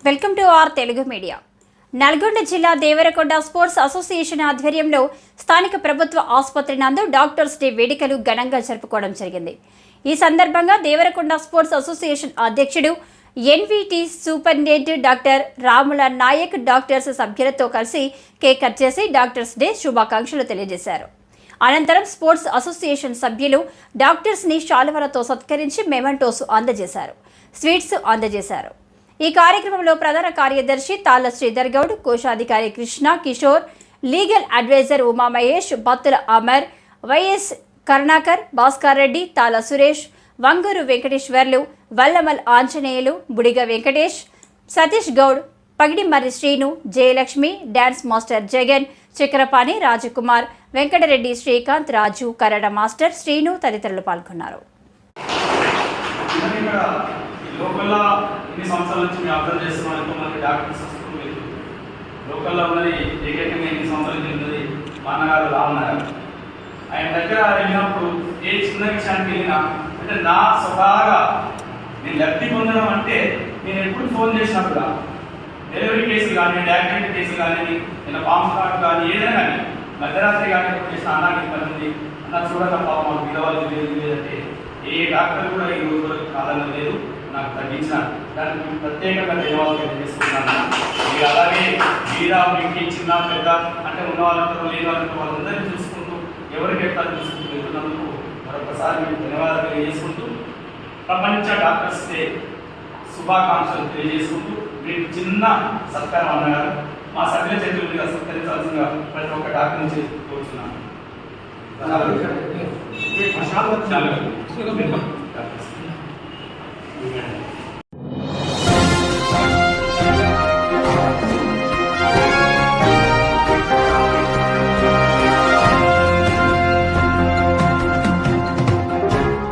Welcome to our Telugu media. Nalgonda జిల్లా Devarakonda sports association ఆధ్వర్యంలో స్థానిక ప్రభుత్వ ఆసుపత్రి నందు డాక్టర్స్ డే వేడుకలు ఘనంగా జరుపుకోవడం జరిగింది. ఈ సందర్భంగా దేవరకొండ స్పోర్ట్స్ అసోసియేషన్ అధ్యక్షుడు ఎన్విటి సూపరింటెండెంట్ డాక్టర్ రాముల నాయక్ డాక్టర్స్ సభ్యులతో కలిసి కేక్ కట్ చేసి డాక్టర్స్ డే శుభాకాంక్షలు తెలియజేశారు. అనంతరం స్పోర్ట్స్ అసోసియేషన్ సభ్యులు డాక్టర్స్ని శాలువలతో సత్కరించి మెమెంటోస్ అందజేశారు, స్వీట్స్ అందజేశారు. ఈ కార్యక్రమంలో ప్రధాన కార్యదర్శి తాళ్ల శ్రీధర్ గౌడ్, కోశాధికారి Krishna Kishore, legal advisor Uma Mahesh, Battula Amar, YS Karunakar, Bhaskar Reddy, Talla Suresh, Vanguru Venkateswarlu, Vallamal Anjaneyulu, Budiga Venkatesh, Satish Goud, Pagidimarri Srinu, Jayalakshmi, dance master Jagan, Chakrapani, Rajkumar, Venkatareddy, Srikanth, Raju, Karada master Srinu తదితరులు పాల్గొన్నారు. లోకల్లో ఇన్ని సంవత్సరాల నుంచి మేము అబ్జర్వ్ చేస్తున్నాం. ఎంతోమంది డాక్టర్స్ లేదు. లోకల్లో ఉన్నది ఏకైకంగా ఎన్ని సంవత్సరాల నుంచి ఉన్నది మా అన్నగారు రామన్నారు. ఆయన దగ్గర వెళ్ళినప్పుడు ఏ చిన్న విషయానికి వెళ్ళినా అంటే నా స్వతహాగా నేను లబ్ధి పొందడం అంటే నేను ఎప్పుడు ఫోన్ చేసినా కూడా డెలివరీ కేసులు కానీ, యాక్సిడెంట్ కేసులు కానీ, నేను పాంప్ కార్డు కానీ, ఏదైనా కానీ మధ్యరాత్రి కానీ ఎప్పుడు చేసిన అన్నాకి ఇబ్బంది ఉంది అన్న చూడక పాప మాకు పిలవాలి లేదంటే ఏ డాక్టర్ కూడా ఈ రోజు వరకు కాలంలో లేదు. నాకు తగ్గించిన దానికి ప్రత్యేకంగా ధన్యవాదాలు తెలియజేసుకుంటున్నాను. మీరు అలాగే మీరా మీకు చిన్న పెద్ద అంటే ఉన్న వాళ్ళందరూ లేని వాళ్ళందరూ వాళ్ళందరినీ చూసుకుంటూ ఎవరికి ఎట్లా చూసుకుంటూ వెళ్తున్నందుకు మరొకసారి మీకు ధన్యవాదాలు తెలియజేసుకుంటూ ప్రపంచ డాక్టర్స్ డే శుభాకాంక్షలు తెలియజేసుకుంటూ మీకు చిన్న సత్కారం అన్నగారు మా సభ్యుల చేతుల మీద సత్కరించాల్సిందిగా ప్రతి ఒక్క డాక్టర్ నుంచి కోరుతున్నాను. Thank you.